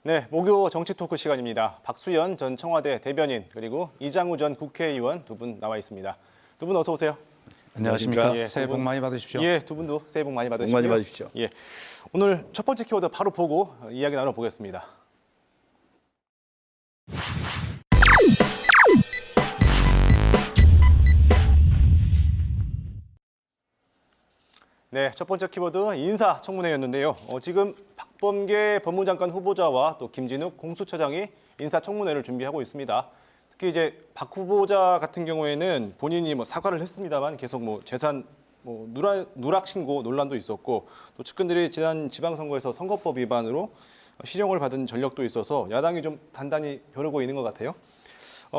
네, 목요 정치 토크 시간입니다. 박수현 전 청와대 대변인 그리고 이장우 전 국회의원 두 분 나와 있습니다. 두 분 어서 오세요. 안녕하십니까. 예, 새해 복 많이 받으십시오. 예, 두 분도 새해 복 많이 받으시고요. 복 많이 받으십시오. 예, 오늘 첫 번째 키워드 바로 보고 이야기 나눠보겠습니다. 네, 첫 번째 키워드 인사청문회였는데요. 지금 박범계 법무장관 후보자와 또 김진욱 공수처장이 인사청문회를 준비하고 있습니다. 특히 이제 박 후보자 같은 경우에는 본인이 사과를 했습니다만 계속 재산 누락 신고 논란도 있었고 또 측근들이 지난 지방선거에서 선거법 위반으로 실형을 받은 전력도 있어서 야당이 좀 단단히 벼르고 있는 것 같아요.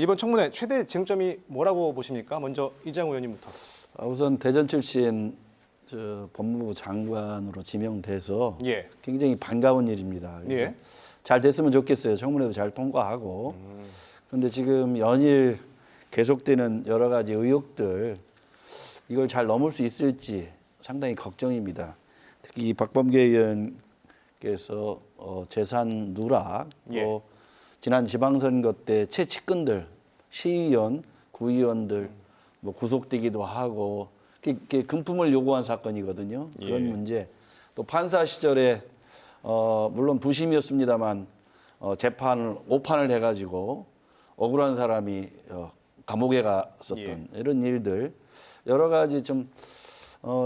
이번 청문회 최대 쟁점이 뭐라고 보십니까? 먼저 이장우 의원님부터. 우선 대전 출신 법무부 장관으로 지명돼서 예. 굉장히 반가운 일입니다. 예. 잘 됐으면 좋겠어요. 청문회도 잘 통과하고. 그런데 지금 연일 계속되는 여러 가지 의혹들 이걸 잘 넘을 수 있을지 상당히 걱정입니다. 특히 박범계 의원께서 재산 누락, 예. 또 지난 지방선거 때 최측근들, 시의원, 구의원들 구속되기도 하고 이게 금품을 요구한 사건이거든요. 그런 예. 문제. 또 판사 시절에 물론 부심이었습니다만 재판을 오판을 해가지고 억울한 사람이 감옥에 갔었던 예. 이런 일들 여러 가지 좀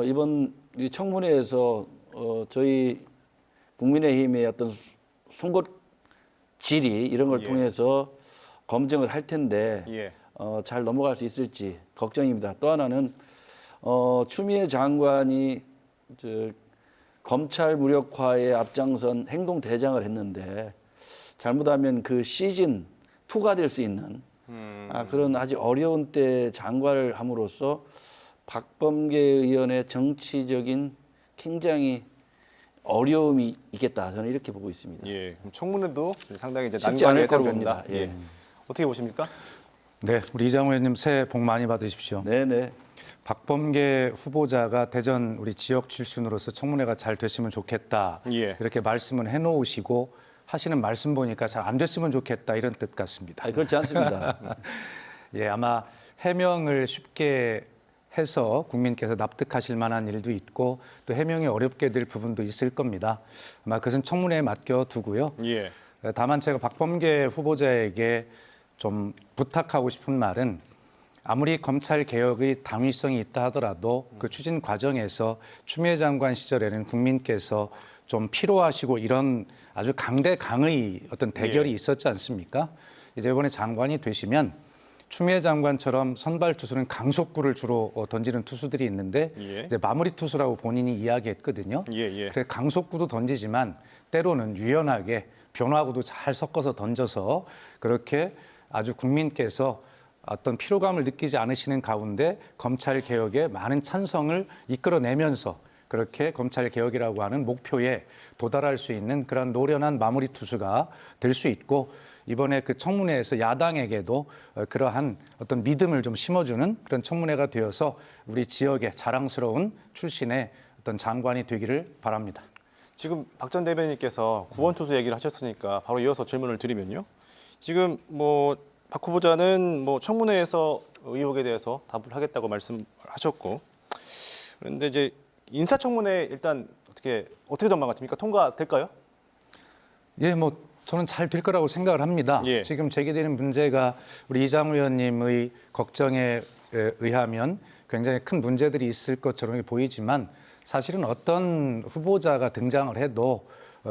이번 이 청문회에서 저희 국민의힘의 어떤 송곳 질이 이런 걸 예. 통해서 검증을 할 텐데 예. 잘 넘어갈 수 있을지 걱정입니다. 또 하나는 추미애 장관이 검찰 무력화에 앞장선 행동 대장을 했는데 잘못하면 그 시즌 2가 될 수 있는 그런 아주 어려운 때 장관을 함으로써 박범계 의원의 정치적인 굉장히 어려움이 있겠다. 저는 이렇게 보고 있습니다. 예, 그럼 청문회도 상당히 이제 쉽지 난관이 않을 거로 예상된다. 봅니다. 예. 어떻게 보십니까? 네, 우리 이장우 의원님 새해 복 많이 받으십시오. 네네. 박범계 후보자가 대전 우리 지역 출신으로서 청문회가 잘 됐으면 좋겠다. 예. 이렇게 말씀을 해놓으시고 하시는 말씀 보니까 잘 안 됐으면 좋겠다 이런 뜻 같습니다. 그렇지 않습니다. 예, 아마 해명을 쉽게 해서 국민께서 납득하실 만한 일도 있고 또 해명이 어렵게 될 부분도 있을 겁니다. 아마 그것은 청문회에 맡겨두고요. 예. 다만 제가 박범계 후보자에게 좀 부탁하고 싶은 말은 아무리 검찰 개혁의 당위성이 있다 하더라도 그 추진 과정에서 추미애 장관 시절에는 국민께서 좀 피로하시고 이런 아주 강대강의 어떤 대결이 예. 있었지 않습니까? 이제 이번에 장관이 되시면 추미애 장관처럼 선발 투수는 강속구를 주로 던지는 투수들이 있는데 예. 이제 마무리 투수라고 본인이 이야기했거든요. 예, 예. 그래서 강속구도 던지지만 때로는 유연하게 변화구도 잘 섞어서 던져서 그렇게 아주 국민께서 어떤 피로감을 느끼지 않으시는 가운데 검찰 개혁에 많은 찬성을 이끌어내면서 그렇게 검찰 개혁이라고 하는 목표에 도달할 수 있는 그런 노련한 마무리 투수가 될 수 있고 이번에 그 청문회에서 야당에게도 그러한 어떤 믿음을 좀 심어주는 그런 청문회가 되어서 우리 지역의 자랑스러운 출신의 어떤 장관이 되기를 바랍니다. 지금 박 전 대변인께서 구원 투수 얘기를 하셨으니까 바로 이어서 질문을 드리면요. 지금 박 후보자는 청문회에서 의혹에 대해서 답을 하겠다고 말씀하셨고 그런데 이제 인사청문회 일단 어떻게 전망하십니까? 통과될까요? 예, 저는 잘 될 거라고 생각을 합니다. 예. 지금 제기되는 문제가 우리 이장우 의원님의 걱정에 의하면 굉장히 큰 문제들이 있을 것처럼 보이지만 사실은 어떤 후보자가 등장을 해도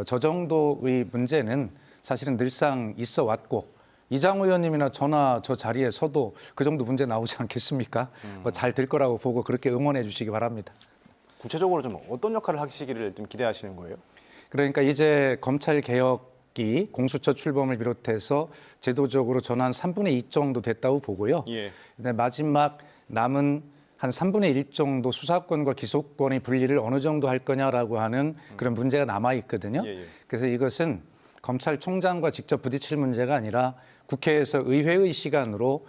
저 정도의 문제는 사실은 늘상 있어 왔고 이장우 의원님이나 저나 저 자리에 서도 그 정도 문제 나오지 않겠습니까? 잘 될 거라고 보고 그렇게 응원해 주시기 바랍니다. 구체적으로 좀 어떤 역할을 하시기를 좀 기대하시는 거예요? 그러니까 이제 검찰 개혁이 공수처 출범을 비롯해서 제도적으로 저는 한 3분의 2 정도 됐다고 보고요. 예. 근데 마지막 남은 한 3분의 1 정도 수사권과 기소권의 분리를 어느 정도 할 거냐라고 하는 그런 문제가 남아 있거든요. 예, 예. 그래서 이것은 검찰총장과 직접 부딪힐 문제가 아니라 국회에서 의회의 시간으로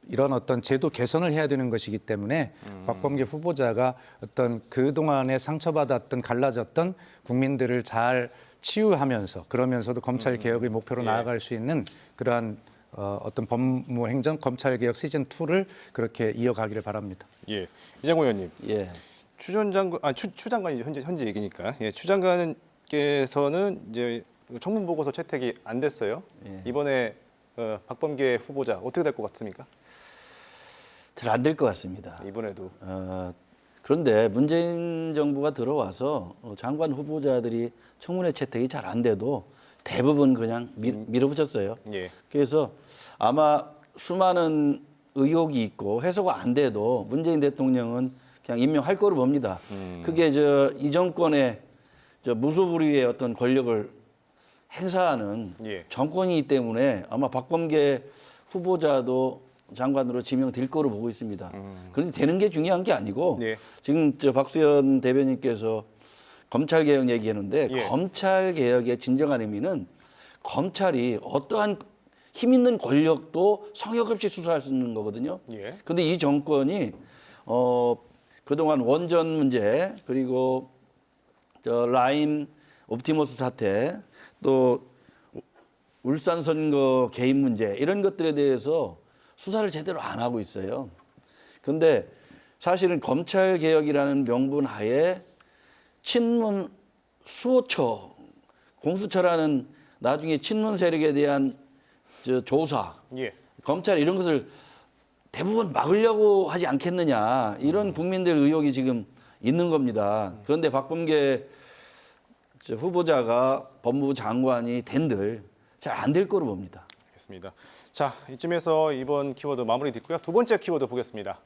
이런 어떤 제도 개선을 해야 되는 것이기 때문에 박범계 후보자가 어떤 그동안에 상처받았던 갈라졌던 국민들을 잘 치유하면서 그러면서도 검찰 개혁의 목표로 예. 나아갈 수 있는 그러한 어떤 법무행정 검찰 개혁 시즌 2를 그렇게 이어가기를 바랍니다. 예. 이장우 의원님. 예. 추 장관이 현재 얘기니까. 예, 추 장관께서는 이제 청문 보고서 채택이 안 됐어요. 예. 이번에 박범계 후보자 어떻게 될 것 같습니까? 잘 안 될 것 같습니다. 이번에도. 그런데 문재인 정부가 들어와서 장관 후보자들이 청문회 채택이 잘 안 돼도 대부분 그냥 밀어붙였어요. 예. 그래서 아마 수많은 의혹이 있고 해소가 안 돼도 문재인 대통령은 그냥 임명할 거로 봅니다. 그게 이 정권의 무소불위의 어떤 권력을 행사하는 예. 정권이기 때문에 아마 박범계 후보자도 장관으로 지명될 거로 보고 있습니다. 그런데 되는 게 중요한 게 아니고 예. 지금 박수현 대변인께서 검찰 개혁 얘기하는데 예. 검찰 개혁의 진정한 의미는 검찰이 어떠한 힘 있는 권력도 성역 없이 수사할 수 있는 거거든요. 예. 근데 이 정권이 그동안 원전 문제 그리고 라임 옵티머스 사태 또 울산 선거 개입 문제 이런 것들에 대해서 수사를 제대로 안 하고 있어요. 근데 사실은 검찰 개혁이라는 명분 하에 친문 수호처 공수처라는 나중에 친문 세력에 대한 조사 예. 검찰 이런 것을 대부분 막으려고 하지 않겠느냐 이런 국민들 의혹이 지금 있는 겁니다. 그런데 박범계 후보자가 법무부 장관이 된들 잘 안 될 거로 봅니다. 알겠습니다. 자, 이쯤에서 이번 키워드 마무리 짓고요. 두 번째 키워드 보겠습니다.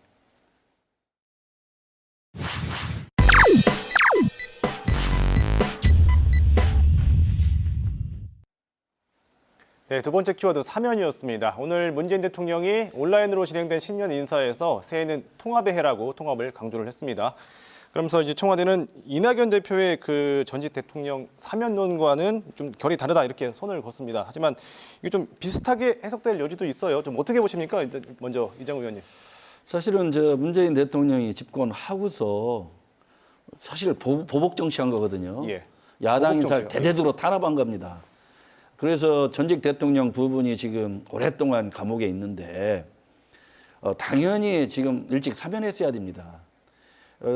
네, 두 번째 키워드 사면이었습니다. 오늘 문재인 대통령이 온라인으로 진행된 신년 인사에서 새해는 통합의 해라고 통합을 강조를 했습니다. 그러면서 이제 청와대는 이낙연 대표의 그 전직 대통령 사면론과는 좀 결이 다르다 이렇게 선을 그었습니다. 하지만 이게 좀 비슷하게 해석될 여지도 있어요. 좀 어떻게 보십니까? 일단 먼저 이장우 의원님. 사실은 문재인 대통령이 집권하고서 사실 보복 정치한 거거든요. 예. 야당 보복 인사를 정치요. 대대적으로 탄압한 겁니다. 그래서 전직 대통령 두 분이 지금 오랫동안 감옥에 있는데 당연히 지금 일찍 사면했어야 됩니다.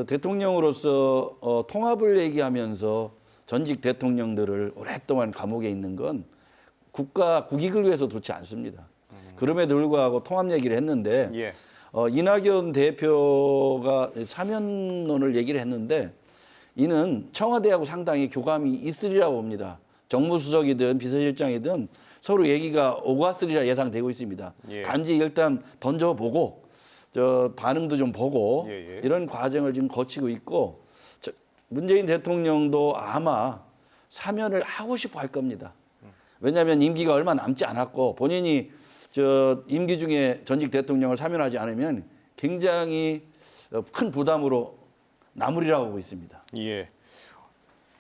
대통령으로서 통합을 얘기하면서 전직 대통령들을 오랫동안 감옥에 있는 건 국익을 위해서 좋지 않습니다. 그럼에도 불구하고 통합 얘기를 했는데 예. 이낙연 대표가 사면론을 얘기를 했는데 이는 청와대하고 상당히 교감이 있으리라고 봅니다. 정무수석이든 비서실장이든 서로 얘기가 오갔으리라 예상되고 있습니다. 예. 단지 일단 던져보고 반응도 좀 보고 예, 예. 이런 과정을 지금 거치고 있고 문재인 대통령도 아마 사면을 하고 싶어 할 겁니다. 왜냐하면 임기가 얼마 남지 않았고 본인이 임기 중에 전직 대통령을 사면하지 않으면 굉장히 큰 부담으로 남으리라고 보고 있습니다. 예.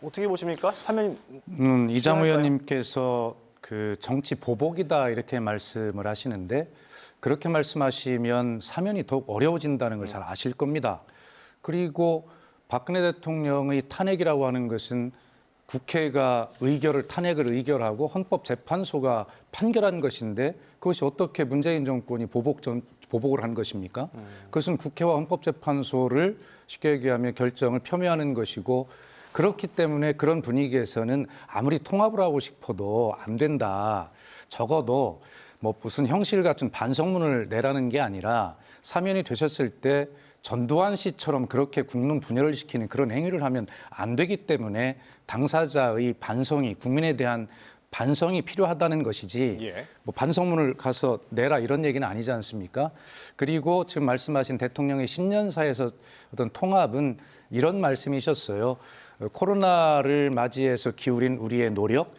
어떻게 보십니까? 사면 이장우 필요할까요? 의원님께서 그 정치 보복이다 이렇게 말씀을 하시는데 그렇게 말씀하시면 사면이 더욱 어려워진다는 걸 잘 아실 겁니다. 그리고 박근혜 대통령의 탄핵이라고 하는 것은 국회가 탄핵을 의결하고 헌법재판소가 판결한 것인데 그것이 어떻게 문재인 정권이 보복을 한 것입니까? 그것은 국회와 헌법재판소를 쉽게 얘기하면 결정을 폄훼하는 것이고 그렇기 때문에 그런 분위기에서는 아무리 통합을 하고 싶어도 안 된다. 적어도 뭐 무슨 형실 같은 반성문을 내라는 게 아니라 사면이 되셨을 때 전두환 씨처럼 그렇게 국론 분열을 시키는 그런 행위를 하면 안 되기 때문에 당사자의 반성이 국민에 대한 반성이 필요하다는 것이지 예. 뭐 반성문을 가서 내라 이런 얘기는 아니지 않습니까? 그리고 지금 말씀하신 대통령의 신년사에서 어떤 통합은 이런 말씀이셨어요. 코로나를 맞이해서 기울인 우리의 노력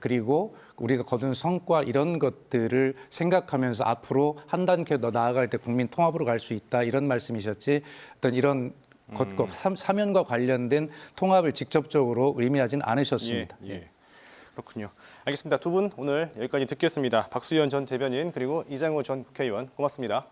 그리고 우리가 거둔 성과 이런 것들을 생각하면서 앞으로 한 단계 더 나아갈 때 국민 통합으로 갈 수 있다 이런 말씀이셨지 어떤 이런 것과 사면과 관련된 통합을 직접적으로 의미하진 않으셨습니다. 예. 그렇군요. 알겠습니다. 두 분 오늘 여기까지 듣겠습니다. 박수현 전 대변인 그리고 이장우 전 국회의원 고맙습니다.